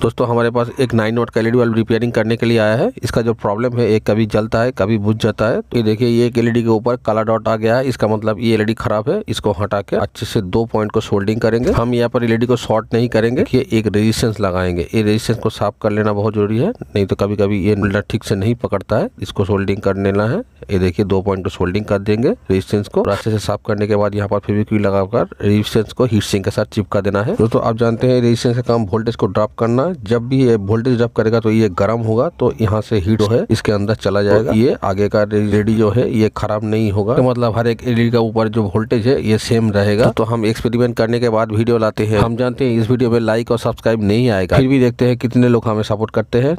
दोस्तों हमारे पास एक 9 वोल्ट का एलईडी बल्ब रिपेयरिंग करने के लिए आया है। इसका जो प्रॉब्लम है, एक कभी जलता है कभी बुझ जाता है। तो ये देखिए, ये एक एलईडी के ऊपर काला डॉट आ गया है, इसका मतलब ये एलईडी खराब है। इसको हटा के अच्छे से 2 पॉइंट को सोल्डिंग करेंगे। हम यहाँ पर एलईडी को शॉर्ट नहीं करेंगे, ये एक रेजिस्टेंस लगाएंगे। ये रेजिस्टेंस को साफ कर लेना बहुत जरूरी है, नहीं तो कभी कभी ये नट ठीक से नहीं पकड़ता है। इसको सोल्डिंग कर लेना है। ये देखिए 2 पॉइंट को सोल्डिंग कर देंगे रेजिस्टेंस को। अच्छे से साफ करने के बाद यहाँ पर फेविक्विक लगाकर रेजिस्टेंस को हीट सिंक के साथ चिपका देना है। दोस्तों आप जानते हैं रेजिस्टेंस का काम वोल्टेज को ड्रॉप करना। जब भी ये वोल्टेज ड्रॉप करेगा तो ये गर्म होगा, तो यहाँ से हीट जो है इसके अंदर चला जाएगा। तो ये आगे का एलईडी जो है ये खराब नहीं होगा। तो मतलब हर एक एलईडी का ऊपर जो वोल्टेज है ये सेम रहेगा। तो हम एक्सपेरिमेंट करने के बाद वीडियो लाते हैं। हम जानते हैं इस वीडियो में लाइक और सब्सक्राइब नहीं आएगा, फिर भी देखते हैं कितने लोग हमें सपोर्ट करते हैं।